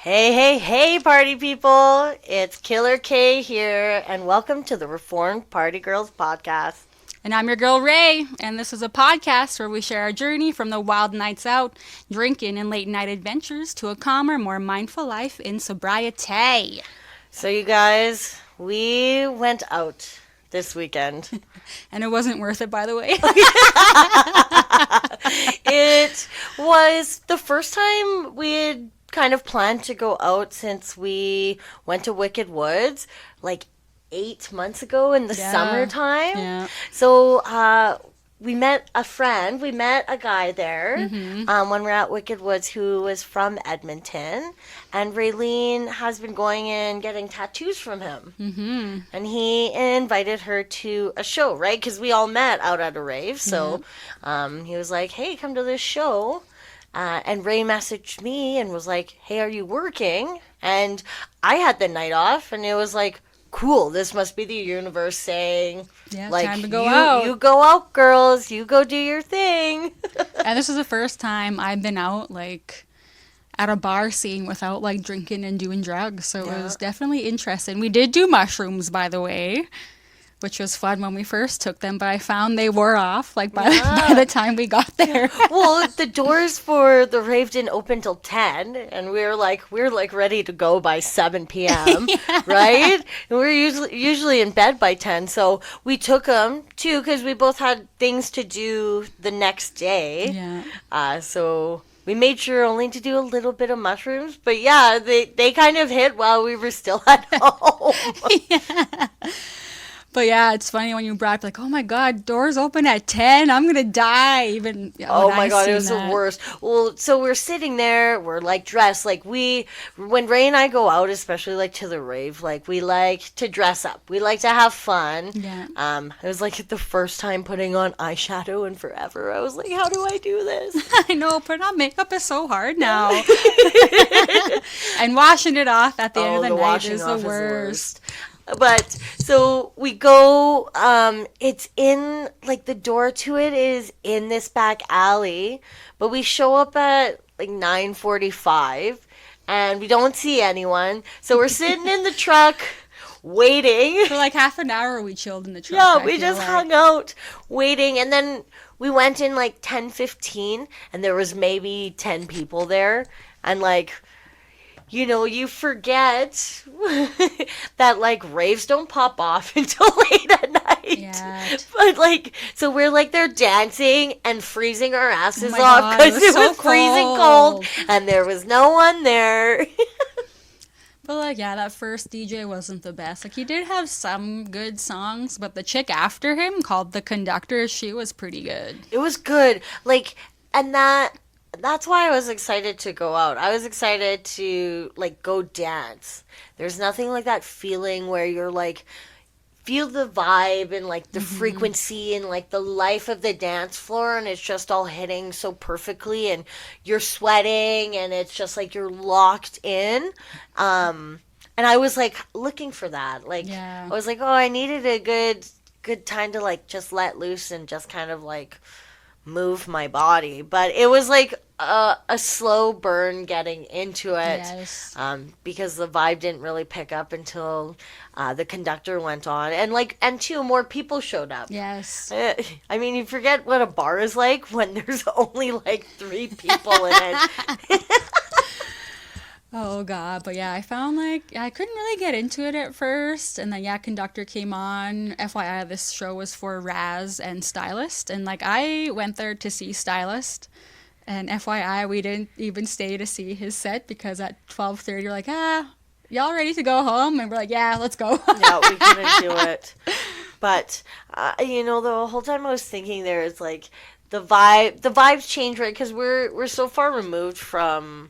Hey, hey, hey, party people! It's Killer K here, and welcome to the Reformed Party Girls podcast. And I'm your girl Ray, and this is a podcast where we share our journey from the wild nights out, drinking, and late night adventures to a calmer, more mindful life in sobriety. So, you guys, we went out this weekend. And it wasn't worth it, by the way. It was the first time we had kind of planned to go out since we went to Wicked Woods, like 8 months ago in the summertime. Yeah. So we met a friend. We met a guy there when we were at Wicked Woods who was from Edmonton. And Raylene has been going and getting tattoos from him. Mm-hmm. And he invited her to a show, right? Because we all met out at a rave. So he was like, hey, come to this show. And Ray messaged me and was like, hey, are you working? And I had the night off, and it was like, cool, this must be the universe saying, Yeah, like, time to go out. You go out, girls. You go do your thing. And this is the first time I've been out, like, at a bar scene without, like, drinking and doing drugs. So it was definitely interesting. We did do mushrooms, by the way, which was fun when we first took them, but I found they wore off, like, by the time we got there. Well, the doors for the rave didn't open till 10, and we were like ready to go by 7 p.m., right? And we were usually in bed by 10, so we took them, too, because we both had things to do the next day. Yeah. So we made sure only to do a little bit of mushrooms, but yeah, they kind of hit while we were still at home. Yeah. But yeah, it's funny when you brought up, like, oh my God, doors open at 10. I'm going to die. Even oh my God, it was the worst. Well, so we're sitting there, we're like dressed, like when Ray and I go out, especially like to the rave, like we like to dress up. We like to have fun. Yeah. It was like the first time putting on eyeshadow in forever. I was like, how do I do this? I know, putting on makeup is so hard now. And washing it off at the end of the night is the worst. But so we go, it's in, like, the door to it is in this back alley, but we show up at like 9:45 and we don't see anyone. So we're sitting in the truck waiting. For like half an hour we chilled in the truck. Yeah, we just hung out waiting, and then we went in like 10:15 and there was maybe 10 people there, and like, you know, you forget that, like, raves don't pop off until late at night. Yeah. But, like, so we're, like, there dancing and freezing our asses my off God, because it so was freezing cold and there was no one there. But, like, yeah, that first DJ wasn't the best. Like, he did have some good songs, but the chick after him, called The Conductor, she was pretty good. It was good. Like, and that's why I was excited to go out. I was excited to, like, go dance. There's nothing like that feeling where you're, like, feel the vibe and, like, the frequency and, like, the life of the dance floor, and it's just all hitting so perfectly, and you're sweating, and it's just, like, you're locked in. And I was, like, looking for that. Like, I was like, oh, I needed a good time to, like, just let loose and just kind of, like, move my body. But it was like a slow burn getting into it. Yes. Because the vibe didn't really pick up until the conductor went on, and two more people showed up. Yes. I mean, you forget what a bar is like when there's only like 3 people in it. Oh, God. But, yeah, I found, like, I couldn't really get into it at first. And then, yeah, Conductor came on. FYI, this show was for Raz and Stylist. And, like, I went there to see Stylist. And FYI, we didn't even stay to see his set because at 12:30, you're like, y'all ready to go home? And we're like, yeah, let's go. Yeah, we couldn't do it. But, you know, the whole time I was thinking there is, like, the vibes change, right? Because we're so far removed from,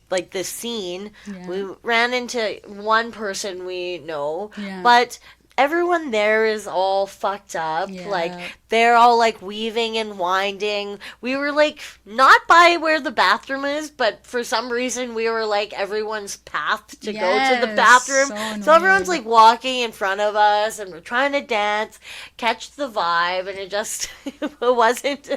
like, the scene. Yeah. We ran into one person we know, Yeah. but everyone there is all fucked up. Yeah. Like, they're all like weaving and winding. We were like not by where the bathroom is, but for some reason we were like everyone's path to go to the Yes, bathroom. so So everyone's annoying. like walking in front of us and we're trying to dance, catch the vibe, and it just it wasn't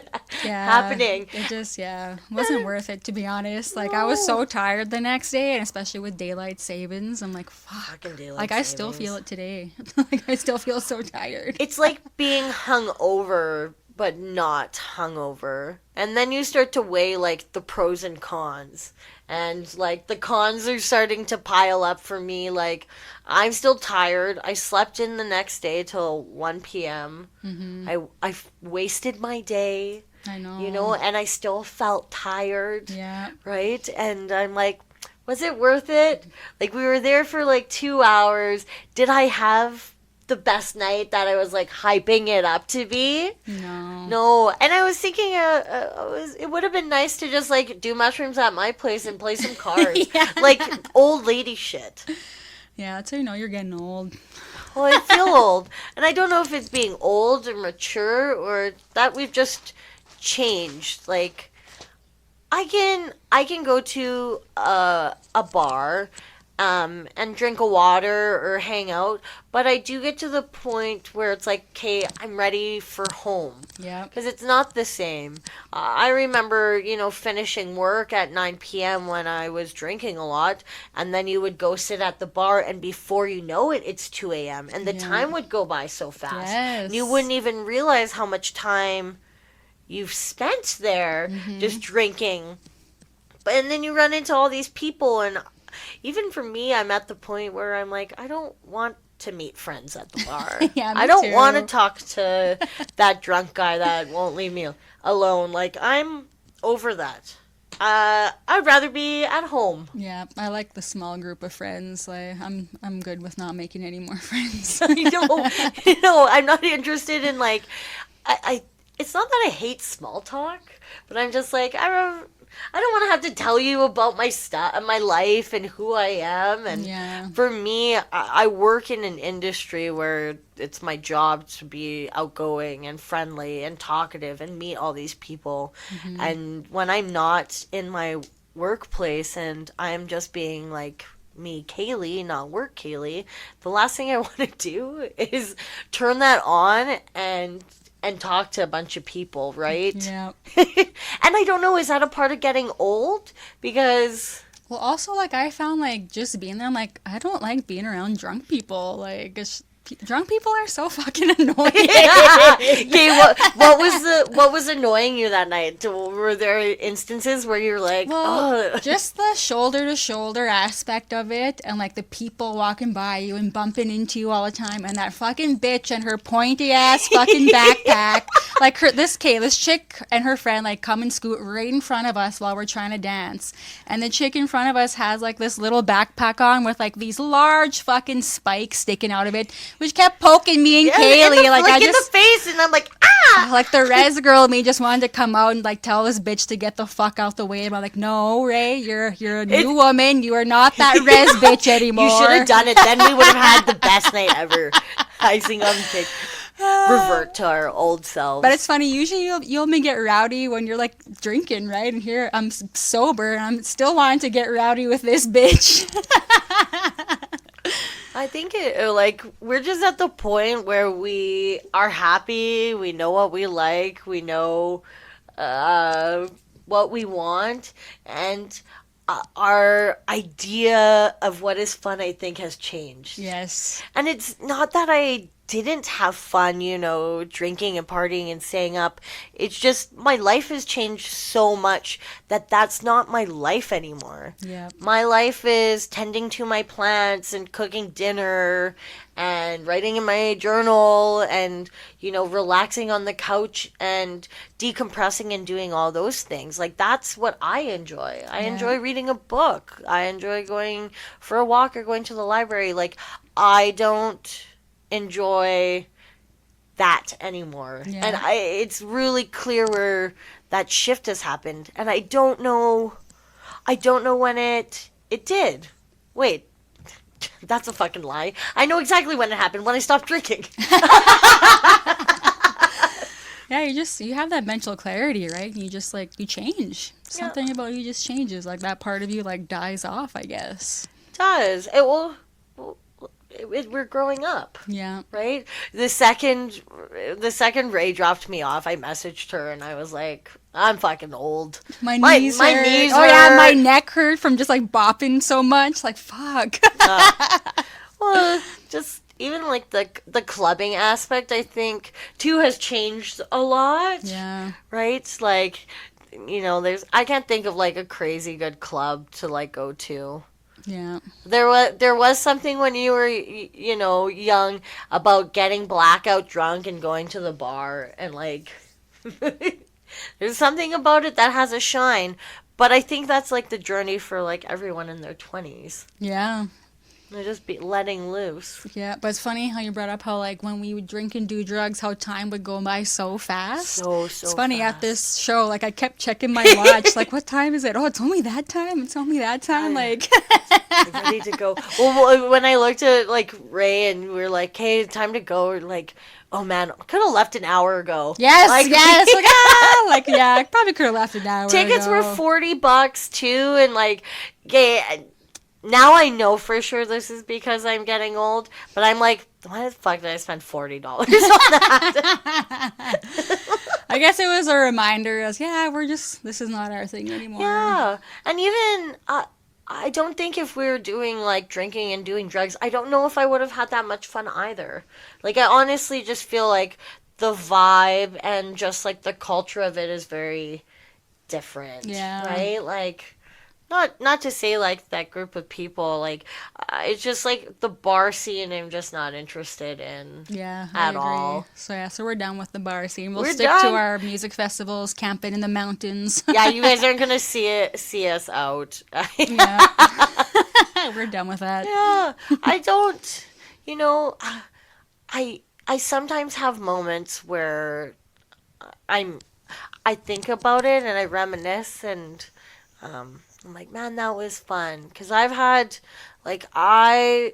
Yeah, happening. it just, yeah, wasn't worth it, to be honest. Like, I was No. so tired the next day, and especially with daylight savings, I'm like, fuck. Fucking Like, daylight I still feel savings. it today. Like, I still feel so tired. It's like being hungover but not hungover. And then you start to weigh like the pros and cons. And like the cons are starting to pile up for me. Like I'm still tired. I slept in the next day till 1 p.m. I wasted my day, I you know, know. and I still felt tired, Yeah. right? And I'm like, was it worth it? Like we were there for like 2 hours. Did I have the best night that I was like hyping it up to be? No. No, and I was thinking, it would have been nice to just like do mushrooms at my place and play some cards, Yeah. like old lady shit. Yeah, that's how you know you're getting old. Well, I feel old, and I don't know if it's being old or mature or that we've just changed. Like I can go to a bar and drink a water or hang out, but I do get to the point where it's like, okay, I'm ready for home. Yeah. Because it's not the same. I remember, you know, finishing work at 9 p.m. when I was drinking a lot, and then you would go sit at the bar, and before you know it, it's 2 a.m., and the Yeah. time would go by so fast. And you Yes. wouldn't even realize how much time you've spent there just drinking. But and then you run into all these people, and even for me, I'm at the point where I'm like, I don't want to meet friends at the bar. Yeah, I me don't want to too. talk to that drunk guy that won't leave me alone. Like, I'm over that. I'd rather be at home. Yeah, I like the small group of friends. Like, I'm good with not making any more friends. I'm not interested in like, I it's not that I hate small talk, but I'm just like, I don't want to have to tell you about my stuff, my life, and who I am. And Yeah. for me, I work in an industry where it's my job to be outgoing and friendly and talkative and meet all these people. And when I'm not in my workplace and I'm just being like me, Kaylee, not work Kaylee, the last thing I want to do is turn that on and talk to a bunch of people, right? Yeah. And I don't know, is that a part of getting old? Because Well, also, like, I found, like, just being there, I'm like, I don't like being around drunk people. Like, drunk people are so fucking annoying. okay, what was annoying you that night? Were there instances where you're like, Well, oh, just the shoulder to shoulder aspect of it, and like the people walking by you and bumping into you all the time, and that fucking bitch and her pointy ass fucking backpack. Like this chick and her friend like come and scoot right in front of us while we're trying to dance, and the chick in front of us has like this little backpack on with like these large fucking spikes sticking out of it, which kept poking me and yeah, Kaylee. Like I in just the face, and I'm like, ah. like the res girl in me just wanted to come out and like tell this bitch to get the fuck out the way. And I'm like, no, Ray, you're a new woman. You are not that res bitch anymore. You should have done it. Then we would have had the best night ever. Icing on the cake. Revert to our old selves. But it's funny. Usually you only get rowdy when you're like drinking, right? And here I'm sober and I'm still wanting to get rowdy with this bitch. I think like we're just at the point where we are happy. We know what we like. We know what we want, and our idea of what is fun, I think, has changed. Yes. And it's not that I didn't have fun, you know, drinking and partying and staying up. It's just my life has changed so much that that's not my life anymore. Yeah. My life is tending to my plants and cooking dinner and writing in my journal and, you know, relaxing on the couch and decompressing and doing all those things. Like, that's what I enjoy. I enjoy reading a book. I enjoy going for a walk or going to the library. Like, I don't enjoy that anymore. Yeah. And it's really clear where that shift has happened. And I don't know when it did. Wait. That's a fucking lie. I know exactly when it happened, when I stopped drinking. Yeah, you have that mental clarity, right? You just like you change. Yeah, Something about you just changes. Like that part of you like dies off, I guess. it does. It will. We're growing up, Yeah. right? The second Ray dropped me off, I messaged her and I was like, I'm fucking old. My My knees my hurt. knees Oh yeah, my hurt. neck hurt from just like bopping so much. Like fuck. Uh, well, just even like the clubbing aspect, I think too has changed a lot, Yeah. right? Like, there's I can't think of like a crazy good club to like go to. Yeah. There was something when you were young about getting blackout drunk and going to the bar and like there's something about it that has a shine, but I think that's like the journey for like everyone in their 20s. Yeah. They're just be letting loose. Yeah, but it's funny how you brought up how like when we would drink and do drugs, how time would go by so fast. So It's funny at fast. this show, like I kept checking my watch, like what time is it? Oh, it's only that time. It's only that time. Like, Ready to go. Well, when I looked at like Ray and we were like, "Hey, time to go," we're like, "Oh man, could have left an hour ago." yes, Like, yes, like yeah, I probably could have left an hour tickets ago. were $40 too, and like, yeah. Now I know for sure this is because I'm getting old, but I'm like, why the fuck did I spend $40 on that? I guess it was a reminder as yeah, this is not our thing anymore. Yeah, and even I don't think if we were doing like drinking and doing drugs, I don't know if I would have had that much fun either. Like I honestly just feel like the vibe and just like the culture of it is very different. Yeah. Right? Like not to say like that group of people like it's just like the bar scene I'm just not interested in Yeah, I at agree. all. So we're done with the bar scene. We'll We're stick to done. our music festivals, camping in the mountains. Yeah, you guys aren't gonna see us out. Yeah. We're done with that. Yeah, I don't. You know, I sometimes have moments where I'm I think about it and I reminisce and I'm like, man, that was fun because I've had like I've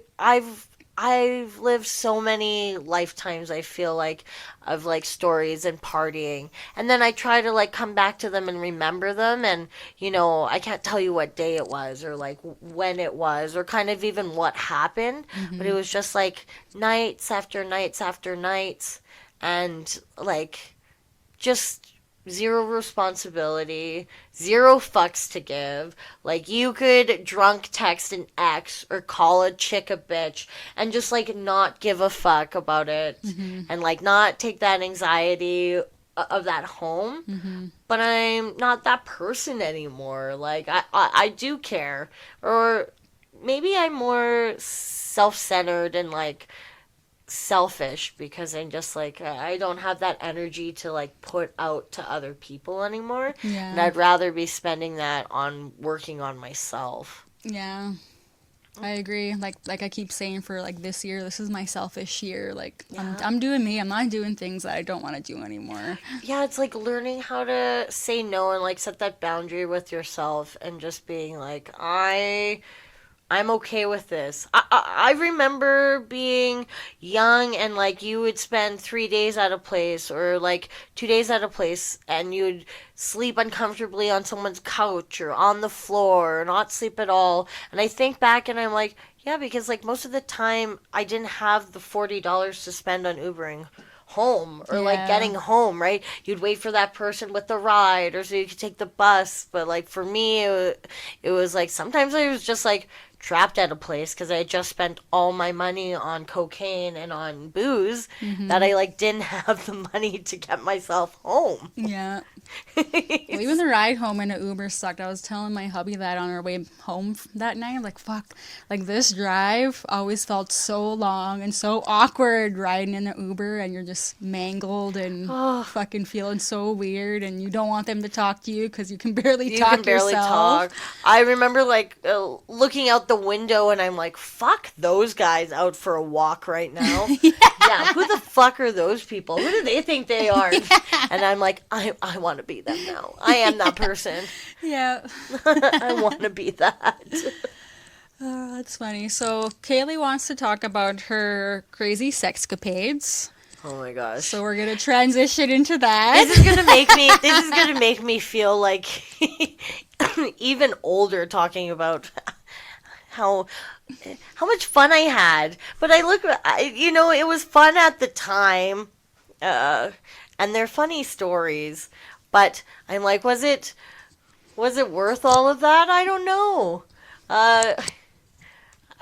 lived so many lifetimes. I feel like of like stories and partying, and then I try to like come back to them and remember them, and I can't tell you what day it was or like when it was or kind of even what happened, but it was just like nights after nights after nights, and like just zero responsibility, zero fucks to give. Like you could drunk text an ex or call a chick a bitch and just like not give a fuck about it and like not take that anxiety of that home. But I'm not that person anymore. Like I do care, or maybe I'm more self-centered and like selfish because I'm just like I don't have that energy to like put out to other people anymore. Yeah. And I'd rather be spending that on working on myself. Yeah. I agree. Like I keep saying for like this year, this is my selfish year. Like I'm doing me. I'm not doing things that I don't want to do anymore. Yeah, it's like learning how to say no and like set that boundary with yourself and just being like I'm okay with this. I remember being young and like you would spend 3 days at a place or like 2 days at a place and you'd sleep uncomfortably on someone's couch or on the floor or not sleep at all. And I think back and I'm like, yeah, because like most of the time I didn't have the $40 to spend on Ubering home or like Yeah. getting home, right? You'd wait for that person with the ride or so you could take the bus. But like for me, it was like sometimes I was just like trapped at a place because I had just spent all my money on cocaine and on booze that I like didn't have the money to get myself home. Yeah. Well, even the ride home in an Uber sucked. I was telling my hubby that on our way home that night. I'm like, fuck. Like, this drive always felt so long and so awkward riding in an Uber, and you're just mangled and fucking feeling so weird, and you don't want them to talk to you because you can barely You talk can barely yourself. talk. I remember like looking out the window and I'm like, fuck those guys out for a walk right now. Yeah, who the fuck are those people? Who do they think they are? And I'm like, I want to be them now. I am that person. Yeah. I want to be that. Oh, that's funny. So, Kaylee wants to talk about her crazy sexcapades. Oh my gosh. So we're gonna transition into that. This is gonna make me feel like even older talking about how how much fun I had. But it was fun at the time, uh, and they're funny stories. But I'm like, was it worth all of that? I don't know. Uh,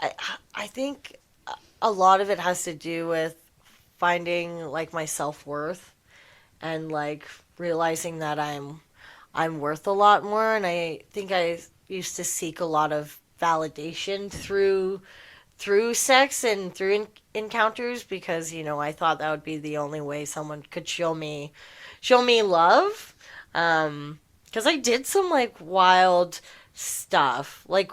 I I think a lot of it has to do with finding like my self-worth and like realizing that I'm worth a lot more, and I think I used to seek a lot of validation through sex and through encounters because I thought that would be the only way someone could show me love. Because I did some like wild stuff. Like,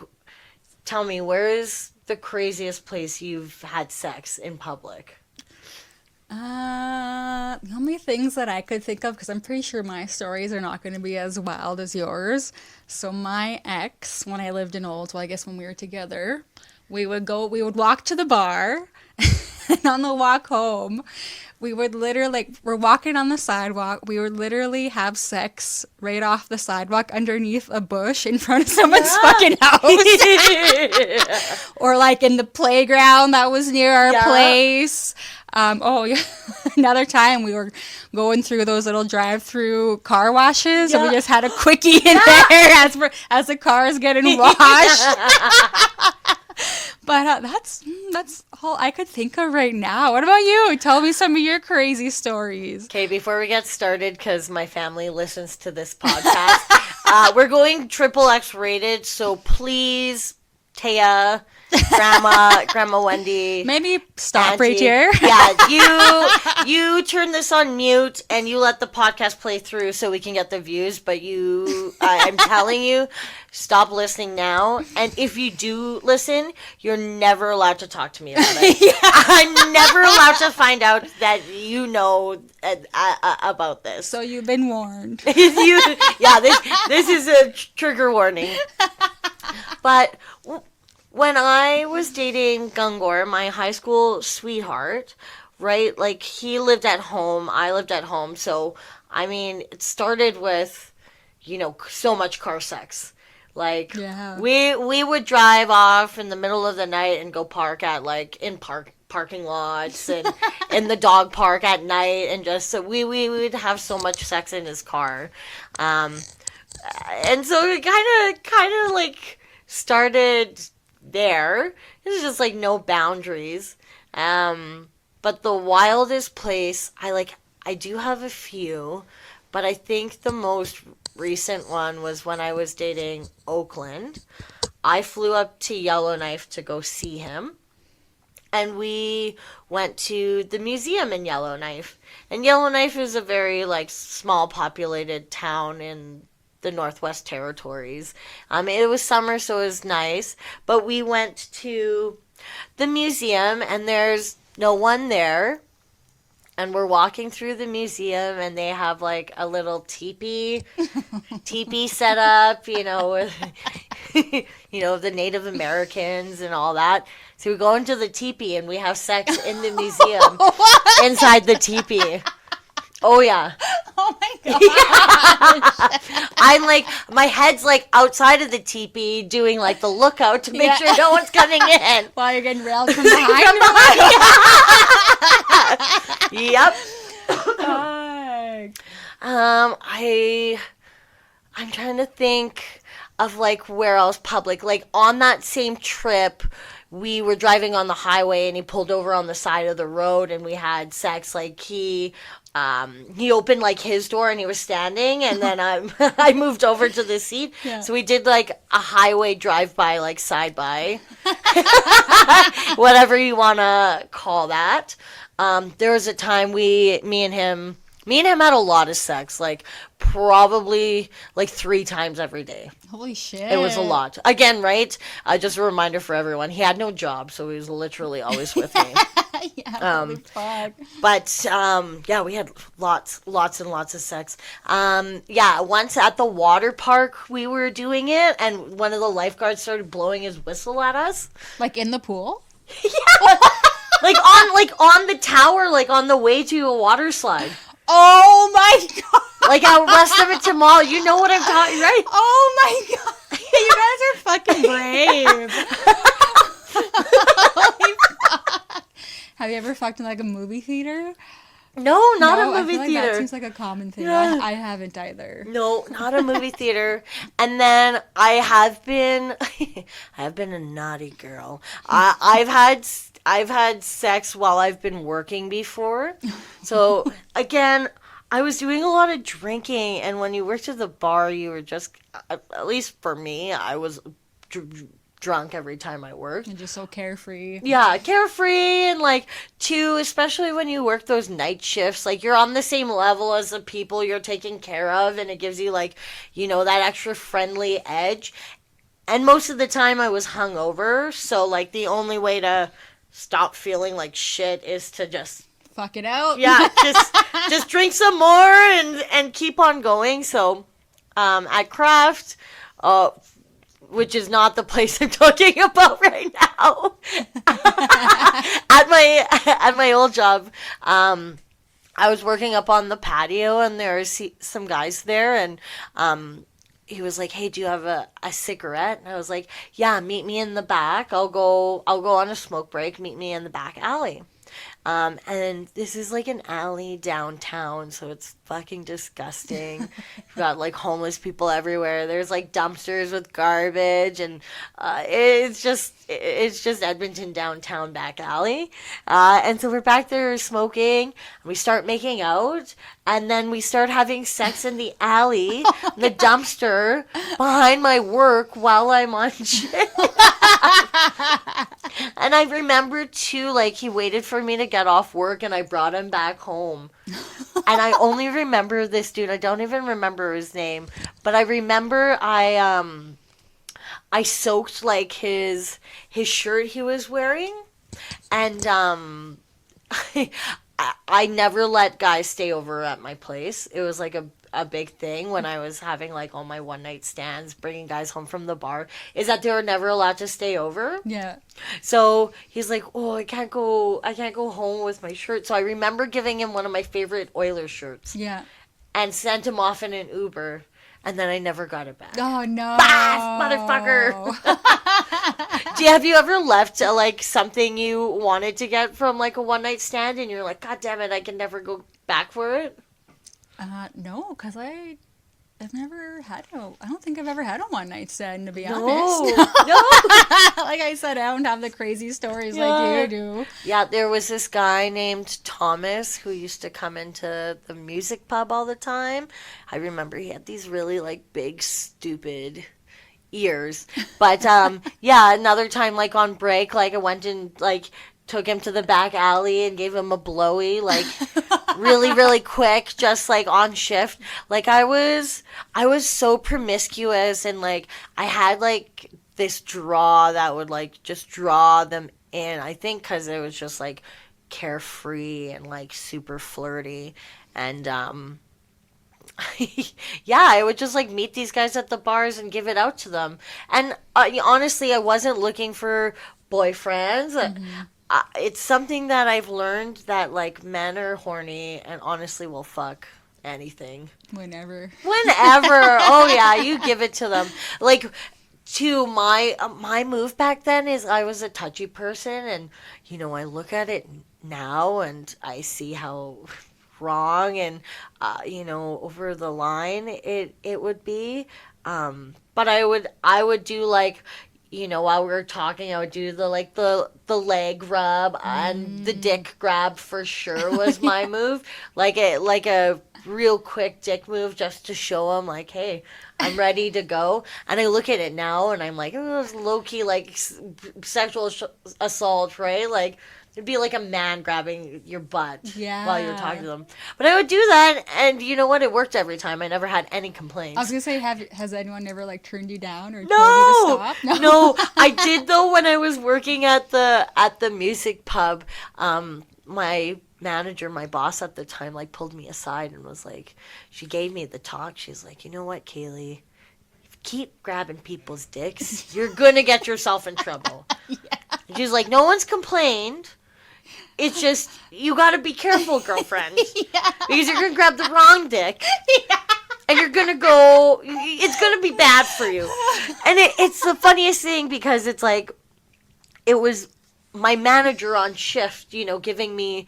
tell me, where is the craziest place you've had sex in public? The only things that I could think of, because I'm pretty sure my stories are not going to be as wild as yours. So my ex, when I lived in Olds, well, I guess when we were together, we would walk to the bar, and on the walk home, we would literally, like, we're walking on the sidewalk, we would literally have sex right off the sidewalk underneath a bush in front of someone's fucking house. Or like in the playground that was near our place. Oh, yeah. Another time we were going through those little drive-through car washes, and we just had a quickie in there as the car is getting washed. But that's all I could think of right now. What about you? Tell me some of your crazy stories. Okay, before we get started, because my family listens to this podcast, we're going triple X rated, so please, Taya, Grandma Wendy. Maybe stop Auntie, right here. Yeah, you turn this on mute and you let the podcast play through so we can get the views. But I'm telling you, stop listening now. And if you do listen, you're never allowed to talk to me about it. I'm never allowed to find out that you know about this. So you've been warned. This is a trigger warning. But when I was dating Gungor, my high school sweetheart, right? Like, he lived at home, I lived at home. So, I mean, it started with, so much car sex. Like, we would drive off in the middle of the night and go park at, like, in parking lots and in the dog park at night, and just so we would have so much sex in his car. And so it kind of like started there. There's just like no boundaries. But the wildest place, I do have a few, but I think the most recent one was when I was dating Oakland. I flew up to Yellowknife to go see him, and we went to the museum in Yellowknife. And Yellowknife is a very like small populated town in the Northwest Territories. It was summer, so it was nice. But we went to the museum, and there's no one there. And we're walking through the museum, and they have like a little teepee set up, with the Native Americans and all that. So we go into the teepee, and we have sex in the museum inside the teepee. Oh, yeah. Oh, my God. Yeah. I'm like, my head's like outside of the teepee doing like the lookout to make sure no one's coming in. While you're getting railed from behind. Yep. Oh. I'm trying to think of like where else public. Like on that same trip, we were driving on the highway, and he pulled over on the side of the road, and we had sex. Like he opened like his door, and he was standing, and then I moved over to the seat. Yeah. So we did like a highway drive-by, like side-by, whatever you want to call that. There was a time me and him had a lot of sex, like probably like 3 times every day. Holy shit. It was a lot. Again, right? Just a reminder for everyone. He had no job, so he was literally always with me. Yeah, but we had lots and lots of sex. Once at the water park we were doing it, and one of the lifeguards started blowing his whistle at us. Like in the pool? Yeah. on the tower, like on the way to a water slide. Oh my god! Like out West Edmonton Mall. You know what I'm talking, right? Oh my god! You guys are fucking brave. Holy fuck. Have you ever fucked in like a movie theater? No, not No, a movie I feel like theater. that seems like a common thing. Yeah. I haven't either. No, not a movie theater. And then I have been, I have been a naughty girl. I've had sex while I've been working before. So again, I was doing a lot of drinking, and when you worked at the bar, you were just, at least for me, I was drunk every time I worked. And just so carefree. Yeah, carefree, and like too, especially when you work those night shifts, like you're on the same level as the people you're taking care of, and it gives you like, that extra friendly edge. And most of the time I was hungover, so like the only way to stop feeling like shit is to just Fuck it out. yeah, just drink some more and keep on going. So at Craft, which is not the place I'm talking about right now. At my old job, I was working up on the patio, and there were some guys there, and he was like, "Hey, do you have a cigarette?" And I was like, "Yeah, meet me in the back. I'll go on a smoke break. Meet me in the back alley." And this is like an alley downtown, so it's fucking disgusting. You've got like homeless people everywhere. There's like dumpsters with garbage, and it's just Edmonton downtown back alley. And so we're back there smoking, and we start making out, and then we start having sex in the alley, the dumpster behind my work while I'm on shift. And I remember too, like he waited for me to get off work, and I brought him back home. And I only remember this dude. I don't even remember his name, but I remember I soaked like his shirt he was wearing, and I never let guys stay over at my place. It was like a big thing when I was having like all my one night stands, bringing guys home from the bar, is that they were never allowed to stay over. Yeah. So he's like, "Oh, I can't go home with my shirt." So I remember giving him one of my favorite Oilers shirts. Yeah. And sent him off in an Uber, and then I never got it back. Oh no. Bass, motherfucker. Have you ever left like something you wanted to get from like a one night stand, and you're like, "God damn it, I can never go back for it"? No, because I've never had I don't think I've ever had a one night stand, to be No, honest. no. Like I said, I don't have the crazy stories Yeah. like you do. Yeah, there was this guy named Thomas who used to come into the music pub all the time. I remember he had these really like big, stupid ears. But yeah, another time like on break, like I went and like took him to the back alley and gave him a blowy, like really, really quick, just like on shift. Like I was so promiscuous, and like I had like this draw that would like just draw them in. I think because it was just like carefree and like super flirty, and yeah, I would just like meet these guys at the bars and give it out to them. And honestly, I wasn't looking for boyfriends. It's something that I've learned that like men are horny and honestly will fuck anything. Whenever. Oh yeah, you give it to them. Like to my move back then is I was a touchy person, and I look at it now and I see how wrong and over the line it would be. But I would do like, while we were talking, I would do the leg rub and the dick grab for sure was my move. Like a real quick dick move just to show him like, hey, I'm ready to go. And I look at it now and I'm like, oh, it's low key like sexual assault, right? Like it'd be like a man grabbing your butt while you're talking to them. But I would do that, and you know what? It worked every time. I never had any complaints. I was gonna say, has anyone ever like turned you down or No! told you to stop? No, I did though when I was working at the music pub. My manager, my boss at the time, like pulled me aside and was like, she gave me the talk. She's like, you know what, Kaylee? If you keep grabbing people's dicks, you're gonna get yourself in trouble. Yeah. And she's like, no one's complained. It's just, you gotta be careful, girlfriend. Yeah. Because you're gonna grab the wrong dick. And you're gonna go, it's gonna be bad for you. And it's the funniest thing because it's like, it was my manager on shift, giving me,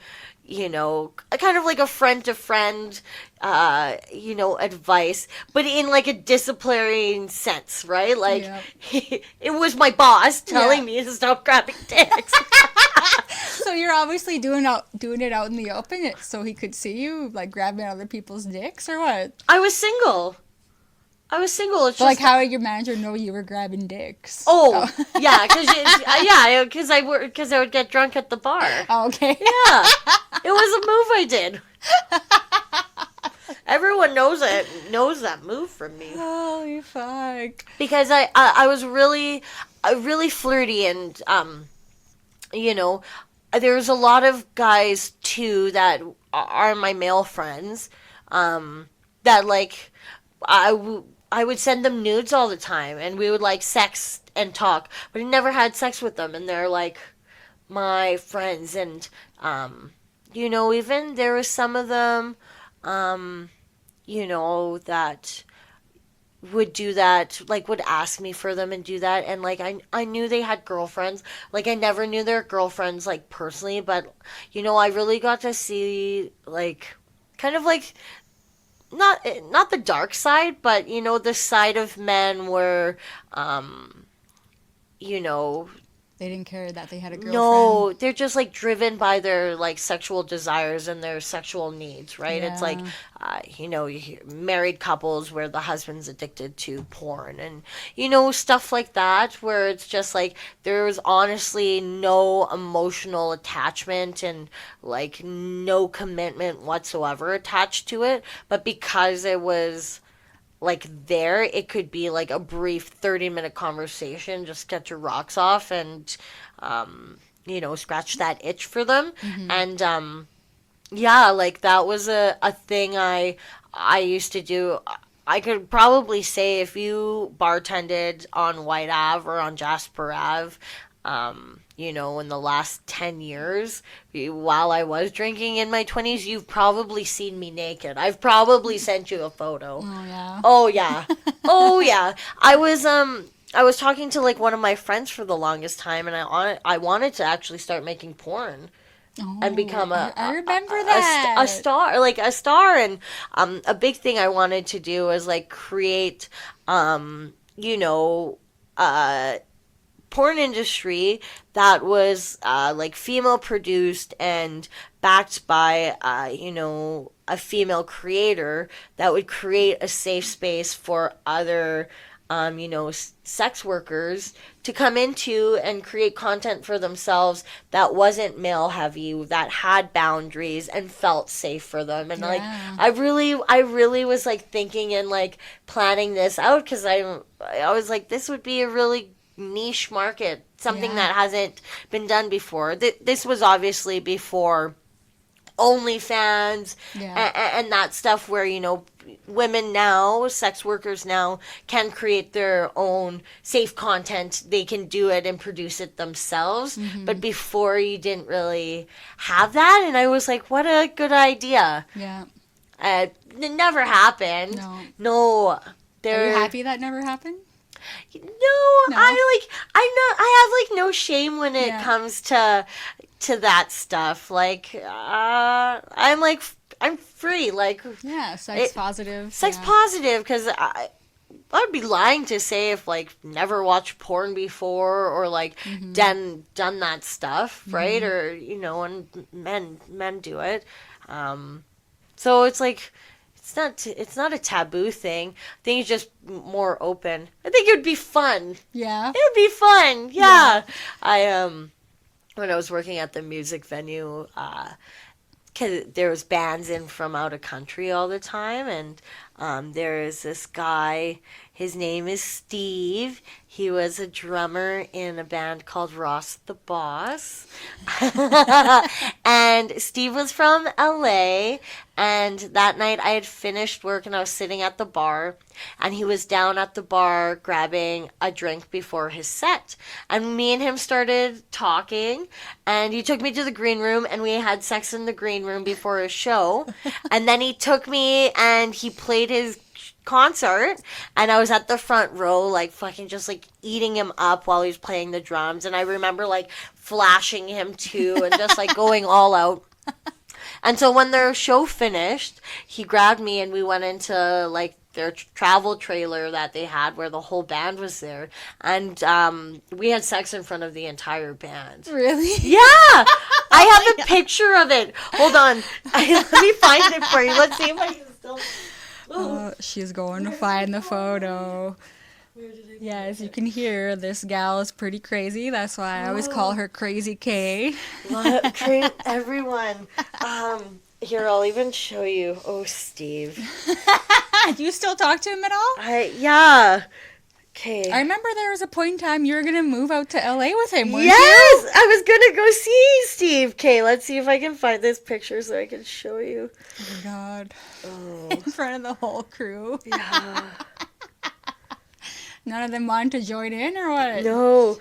a kind of like a friend to friend, advice, but in like a disciplinary sense, right? Like, Yeah. it was my boss telling Yeah. me to stop grabbing dicks. So you're obviously doing it out in the open so he could see you like grabbing other people's dicks or what? I was single. It's But like, just, how did your manager know you were grabbing dicks? oh, yeah, because I would get drunk at the bar. Oh, okay. Yeah, it was a move I did. Everyone knows that move from me Holy fuck. because I was really flirty, and there's a lot of guys too that are my male friends, that like I would send them nudes all the time, and we would like sex and talk, but I never had sex with them, and they're like my friends, and even there was some of them, that would do that, like would ask me for them and do that, and like I knew they had girlfriends. Like I never knew their girlfriends like personally, but I really got to see like kind of like not the dark side, but the side of men where you know They didn't care that they had a girlfriend. no, they're just like driven by their like sexual desires and their sexual needs, right? It's like, Yeah. you hear married couples where the husband's addicted to porn, and stuff like that, where it's just like there's honestly no emotional attachment and like no commitment whatsoever attached to it, but because it was like there, it could be like a brief 30-minute conversation, just get your rocks off and scratch that itch for them. And yeah, like that was a thing I used to do. I could probably say if you bartended on White Ave or on Jasper Ave, in the last 10 years, while I was drinking in my 20s, you've probably seen me naked. I've probably sent you a photo. Oh yeah. Oh yeah. Oh yeah. I was talking to like one of my friends for the longest time, and I wanted to actually start making porn and become I remember a that. star, like a star. And a big thing I wanted to do was like create uh porn industry that was like female produced and backed by a female creator that would create a safe space for other sex workers to come into and create content for themselves that wasn't male heavy, that had boundaries and felt safe for them. And like Yeah. I really was like thinking and like planning this out, because I was like, this would be a really niche market, something Yeah. that hasn't been done before. This was obviously before OnlyFans Yeah. and that stuff, where women now, sex workers now, can create their own safe content. They can do it and produce it themselves. But before, you didn't really have that, and I was like, what a good idea. Yeah. It never happened. No. No, Are there. you happy that never happened? No, No? I have like no shame when it Yeah. comes to that stuff. Like, I'm free. Like, Yeah. Sex It- positive. sex yeah. positive, because I'd be lying to say if like never watched porn before, or like done that stuff, right? Or and men do it. So it's like it's not a taboo thing. I think it's just more open. I think it would be fun. Yeah. It would be fun. Yeah. I when I was working at the music venue, 'cause there was bands in from out of country all the time, and there is this guy. His name is Steve. He was a drummer in a band called Ross the Boss. And Steve was from LA. And that night I had finished work and I was sitting at the bar. And he was down at the bar grabbing a drink before his set. And me and him started talking. And he took me to the green room and we had sex in the green room before his show. And then he took me and he played his concert, and I was at the front row, like fucking just like eating him up while he was playing the drums. And I remember like flashing him too and just like going all out. And so when their show finished, he grabbed me and we went into like their travel trailer that they had where the whole band was there. And we had sex in front of the entire band. Really? Yeah! I have a picture of it. Hold on. Let me find it for you. Let's see if I can still... She's going to find the photo. Yeah, as you can hear, this gal is pretty crazy. That's why I always call her Crazy K. Everyone. Here, I'll even show you. Oh, Steve. Do you still talk to him at all? Yeah. Okay. I remember there was a point in time you were going to move out to LA with him, weren't you? Yes! I was going to go see Steve. Okay, let's see if I can find this picture so I can show you. Oh, my God. Oh. In front of the whole crew. Yeah. None of them wanted to join in, or what? No.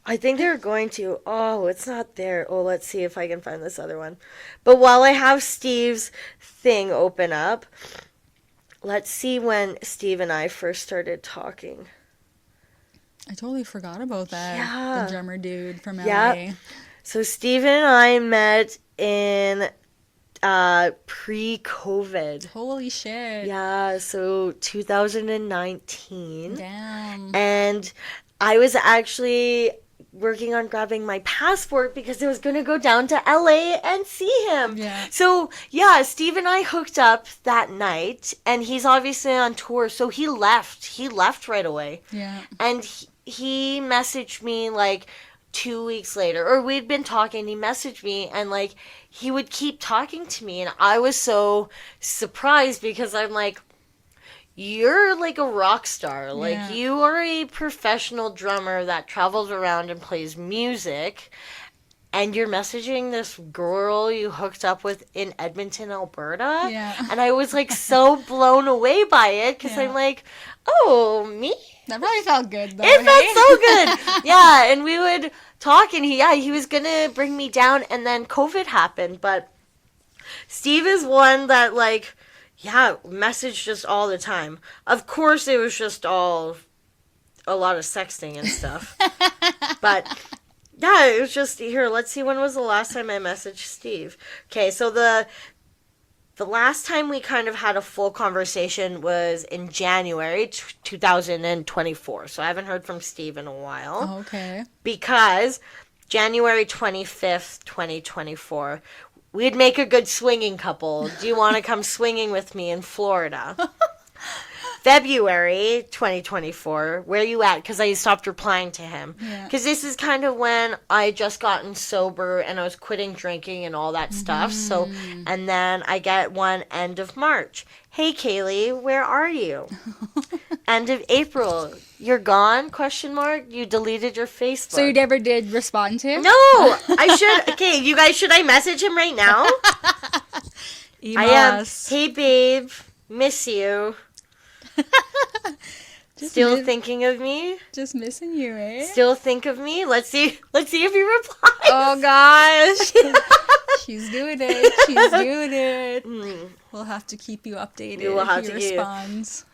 I think they're going to. Oh, it's not there. Oh, let's see if I can find this other one. But while I have Steve's thing open up, let's see when Steve and I first started talking. I totally forgot about that. Yeah. The drummer dude from LA. Yeah. So Steve and I met in pre-COVID. Holy shit. Yeah, so 2019. Damn. And I was actually working on grabbing my passport because I was going to go down to LA and see him. Yeah. So, yeah, Steve and I hooked up that night, and he's obviously on tour, so he left. He left right away. Yeah. And he messaged me, like, 2 weeks later, or we'd been talking, he messaged me, and, like, he would keep talking to me, and I was so surprised because I'm like, you're like a rock star. Like, Yeah. you are a professional drummer that travels around and plays music, and you're messaging this girl you hooked up with in Edmonton, Alberta. Yeah. And I was like so blown away by it because Yeah. I'm like, oh, me? That probably felt good, though. It felt hey? so good. Yeah, and we would talk, and he was gonna bring me down, and then COVID happened. But Steve is one that, like, yeah, messaged just all the time. Of course, it was just all a lot of sexting and stuff. But yeah, it was just here. Let's see, when was the last time I messaged Steve? Okay, so the last time we kind of had a full conversation was in January 2024. So I haven't heard from Steve in a while. Okay. Because January 25th, 2024, we'd make a good swinging couple. Do you want to come swinging with me in Florida? February 2024, where you at? Because I stopped replying to him. Yeah. Because this is kind of when I just gotten sober and I was quitting drinking and all that stuff. So, and then I get one end of March. Hey, Kaylee, where are you? End of April. You're gone? Question mark. You deleted your Facebook. So you never did respond to him? No, I should. Okay, you guys, should I message him right now? I am. Hey, babe, miss you. Still thinking of me? Just missing you, eh? Still think of me? Let's see if he replies. Oh gosh. She's doing it. She's doing it. We'll have to keep you updated if he responds.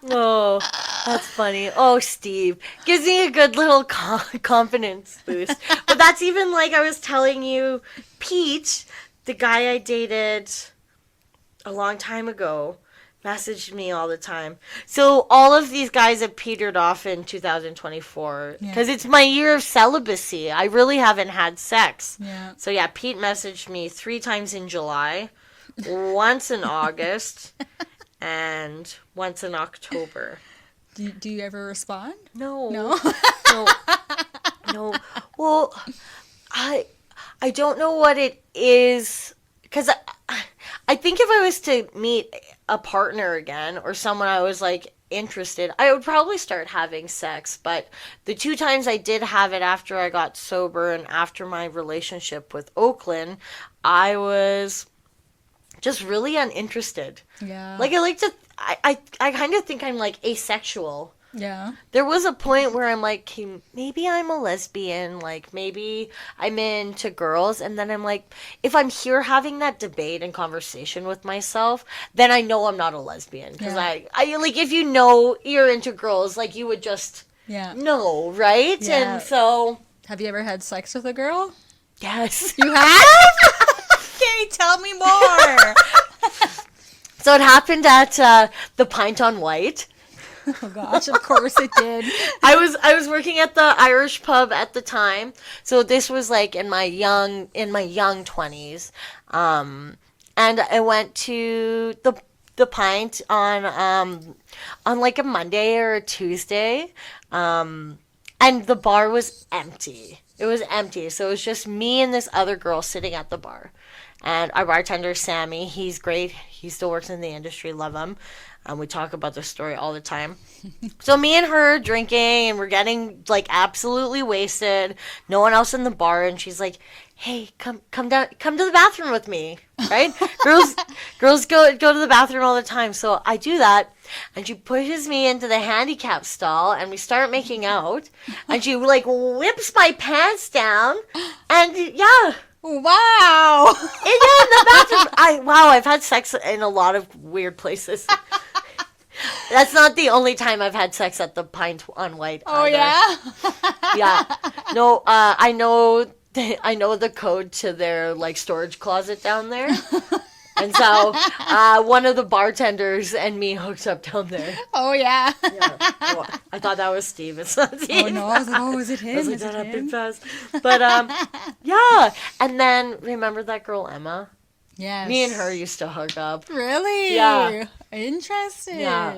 Oh, that's funny. Oh, Steve. Gives me a good little confidence boost. But that's even like I was telling you, Pete, the guy I dated a long time ago, messaged me all the time. So all of these guys have petered off in 2024 because it's my year of celibacy. I really haven't had sex. Yeah. So yeah, Pete messaged me 3 times in July, once in August, and once in October. Do you ever respond? No. No? No. Well, I don't know what it is, because I think if I was to meet a partner again or someone I was like interested, I would probably start having sex. But the two times I did have it after I got sober and after my relationship with Oakland, I was just really uninterested. Yeah. Like I like to, I kind of think I'm like asexual. Yeah. There was a point where I'm like, okay, maybe I'm a lesbian, like maybe I'm into girls, and then I'm like, if I'm here having that debate and conversation with myself, then I know I'm not a lesbian because Yeah. I like if you know you're into girls, like you would just Yeah. know, right? Yeah. And so, Have you ever had sex with a girl? yes. You have? Okay, tell me more. So it happened at the Pint on White. Oh gosh, of course it did. I was working at the Irish pub at the time, so this was like in my young 20s, and I went to the Pint on like a Monday or a Tuesday, and the bar was empty. It was empty, so it was just me and this other girl sitting at the bar. And our bartender, Sammy, he's great. He still works in the industry. Love him. We talk about this story all the time. So me and her drinking, and we're getting like absolutely wasted. No one else in the bar, and she's like, "Hey, come down, come to the bathroom with me." Right? girls go to the bathroom all the time. So I do that, and she pushes me into the handicap stall, and we start making out. And she like whips my pants down, and yeah. Wow. Yeah, in the bathroom. I've had sex in a lot of weird places. That's not the only time I've had sex at the Pint on White. Oh either. yeah. Yeah. No, I know. I know the code to their like storage closet down there, and so one of the bartenders and me hooked up down there. Oh yeah. Yeah. Oh, I thought that was Steve. It's not Steve. Oh no, I was like, oh, is it him? I was like, Is that it happened him? fast. But yeah. And then remember that girl Emma? Yes. Me and her used to hook up. Really? Yeah. Interesting. Yeah.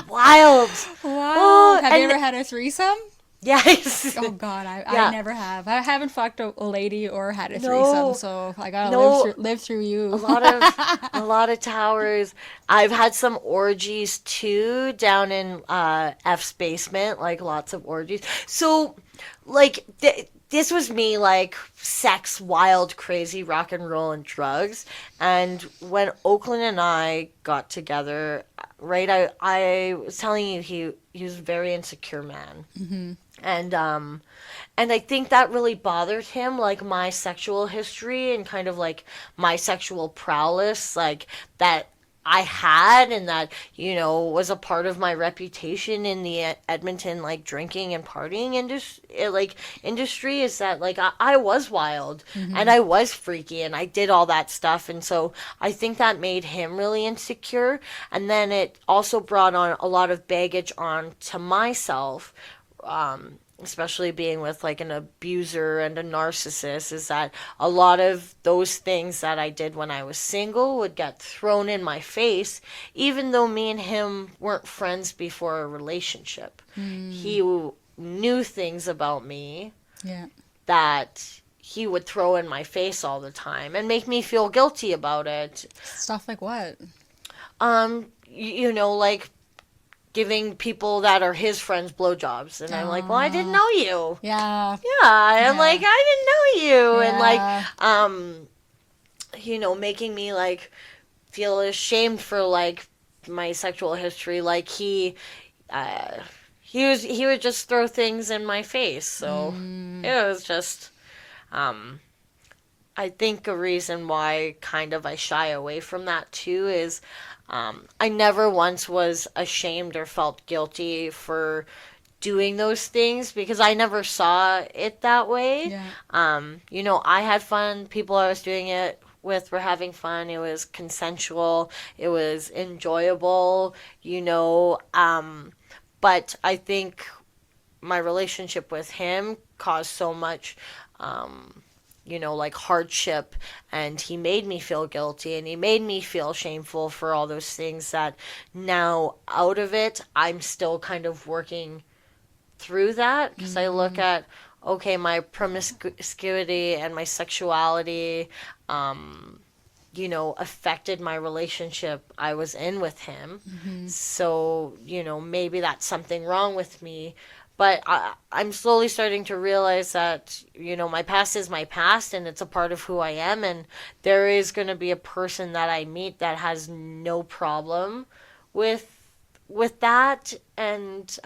Wild. Wow. Oh, Have you and- ever had a threesome? Yes. Oh God, Yeah. I never have. I haven't fucked a lady or had a No. threesome, so I gotta No. live through you. A lot of towers. I've had some orgies too down in F's basement, like lots of orgies. So, like this was me, like sex, wild, crazy, rock and roll, and drugs. And when Oakland and I got together, right, I was telling you he was a very insecure man. Mm-hmm. And I think that really bothered him, like my sexual history and kind of like my sexual prowess, like that I had, and that was a part of my reputation in the Edmonton like drinking and partying industry, is that like I was wild, and I was freaky, and I did all that stuff. And so I think that made him really insecure, and then it also brought on a lot of baggage on to myself, especially being with like an abuser and a narcissist, is that a lot of those things that I did when I was single would get thrown in my face, even though me and him weren't friends before a relationship. He knew things about me Yeah. that he would throw in my face all the time and make me feel guilty about it. Stuff like what? Like giving people that are his friends blowjobs, and I'm like, well, I didn't know you. Yeah. Yeah, I'm Yeah. like, I didn't know you, and Yeah. like, making me like feel ashamed for like my sexual history. Like he would just throw things in my face, so it was just, I think a reason why kind of I shy away from that too is, I never once was ashamed or felt guilty for doing those things because I never saw it that way. Yeah. I had fun. People I was doing it with were having fun. It was consensual. It was enjoyable, but I think my relationship with him caused so much, like hardship, and he made me feel guilty, and he made me feel shameful for all those things that now out of it, I'm still kind of working through that, because I look at, okay, my promiscuity and my sexuality, affected my relationship I was in with him. So, maybe that's something wrong with me. But I'm slowly starting to realize that, my past is my past and it's a part of who I am. And there is going to be a person that I meet that has no problem with that. And,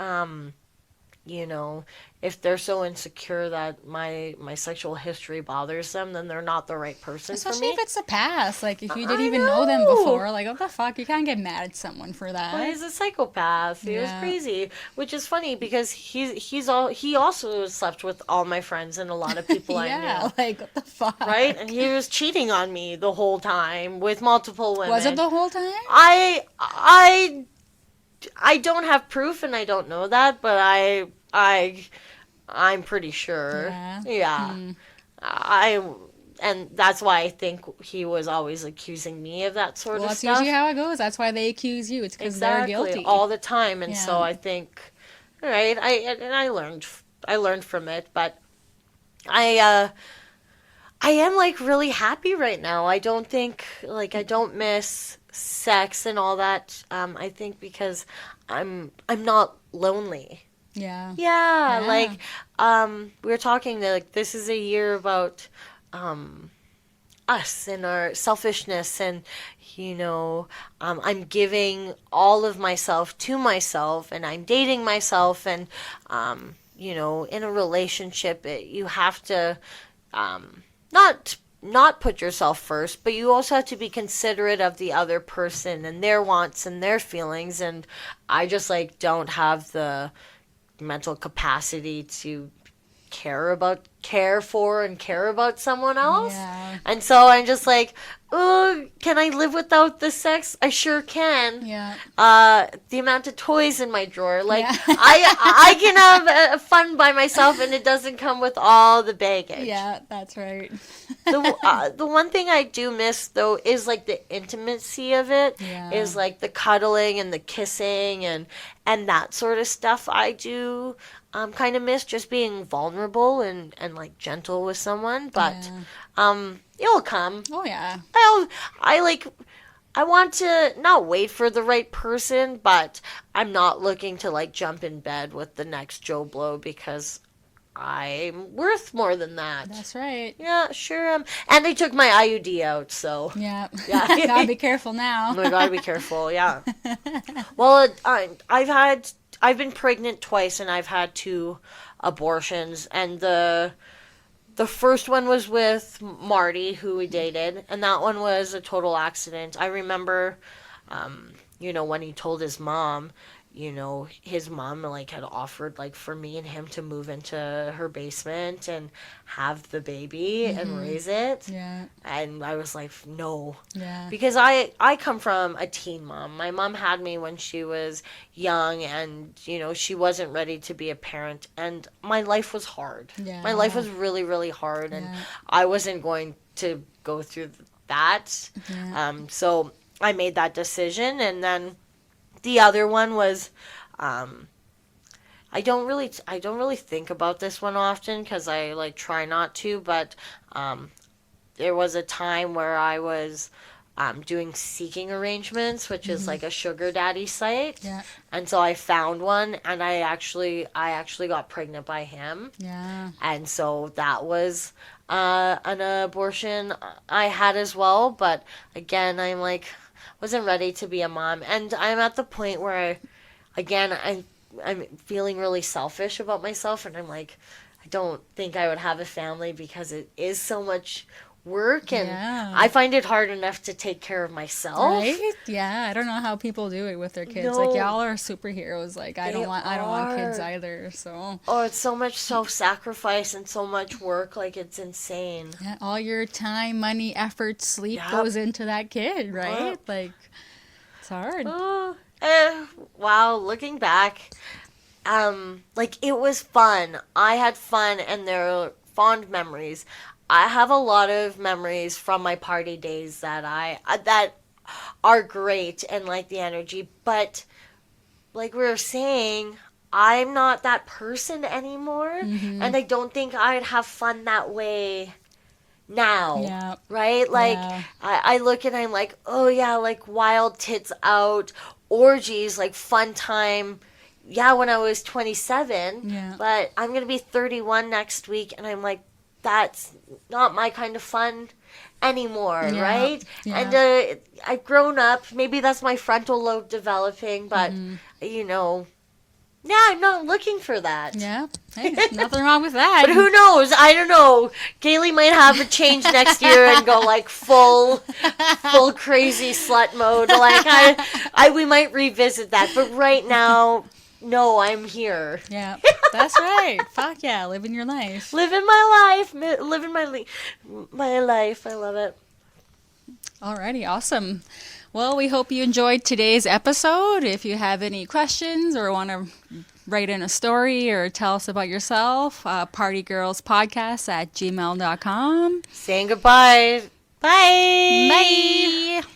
you know, if they're so insecure that my sexual history bothers them, then they're not the right person for Especially me. if it's the past. Like, if you didn't I even know them know. before, like, what the fuck? You can't get mad at someone for Well, that. he's a psychopath. He was Yeah. crazy, which is funny because he also slept with all my friends and a lot of people I Yeah, knew, like, what the right? And fuck? he was cheating on me the whole time with multiple Was it women. the whole time? I don't have proof and I don't know that, but I'm pretty sure. Yeah. Yeah. Hmm. I and that's why I think he was always accusing me of that sort Well, of that's usually stuff. how it goes. That's why they accuse you. It's because they're Exactly, guilty. all the time, and so Yeah. I think, all right, I learned from it, but I I am like really happy right now. I don't think like I don't miss sex and all that. I think because I'm not lonely. Yeah. Yeah, Yeah. like we were talking that like this is a year about um us and our selfishness and I'm giving all of myself to myself and I'm dating myself and in a relationship you have to not put yourself first, but you also have to be considerate of the other person and their wants and their feelings. And I just like don't have the mental capacity to care for and care about someone else. Yeah. And so I'm just like, oh, can I live without the sex? I sure can. Yeah. The amount of toys in my drawer, like Yeah. I can have fun by myself, and it doesn't come with all the baggage. Yeah, that's right. The one thing I do miss though is like the intimacy of it. Yeah. Is like the cuddling and the kissing and that sort of stuff. I do kind of miss just being vulnerable and like gentle with someone, but Yeah. it'll come. Oh, yeah. I like I want to not wait for the right person, but I'm not looking to like jump in bed with the next Joe Blow because I'm worth more than that. That's right. Yeah, sure am. And they took my IUD out, so Yeah. yeah. Gotta be careful now. I gotta be careful. Yeah. Well, I've been pregnant twice, and I've had two abortions, and the first one was with Marty, who we dated, and that one was a total accident. I remember, when he told his mom like had offered like for me and him to move into her basement and have the baby and raise it. Yeah. And I was like, no, Yeah. because I come from a teen mom. My mom had me when she was young, and she wasn't ready to be a parent, and my life was hard. Yeah. My life was really really hard, and Yeah. I wasn't going to go through that. Yeah. So I made that decision, and then the other one was I don't really think about this one often because I like try not to, but there was a time where I was doing seeking arrangements, which is like a sugar daddy site, Yeah. and so I found one, and I actually got pregnant by him, Yeah. and so that was an abortion I had as well. But again, I'm like wasn't ready to be a mom, and I'm at the point where I'm feeling really selfish about myself, and I'm like, I don't think I would have a family because it is so much work, and Yeah. I find it hard enough to take care of myself. Right? Yeah, I don't know how people do it with their kids. Like No. y'all are superheroes. Like I They don't want kids are. either. So Oh, it's so much self-sacrifice and so much work, like it's insane. yeah, all your time, money, effort, sleep Yep. goes into that kid, right? Yep. Like it's hard. Oh, wow, looking back, like it was fun. I had fun, and there are fond memories. I have a lot of memories from my party days that are great and like the energy, but like we were saying, I'm not that person anymore, and I don't think I'd have fun that way now. Yeah. Right? Like, Yeah. I look and I'm like, oh yeah, like wild tits out, orgies, like fun time. Yeah, when I was 27, Yeah. but I'm going to be 31 next week, and I'm like, that's not my kind of fun anymore, Yeah. right? And Yeah. I've grown up. Maybe that's my frontal lobe developing, but, you know, yeah, I'm not looking for that. Yeah. Hey, nothing wrong with that. But who knows? I don't know. Kaylee might have a change next year and go like full crazy slut mode. Like we might revisit that. But right now, no, I'm here. Yeah, that's right. Fuck yeah, living your life. Living my life. Living my life. I love it. Alrighty, awesome. Well, we hope you enjoyed today's episode. If you have any questions or want to write in a story or tell us about yourself, partygirlspodcast@gmail.com. Saying goodbye. Bye. Bye.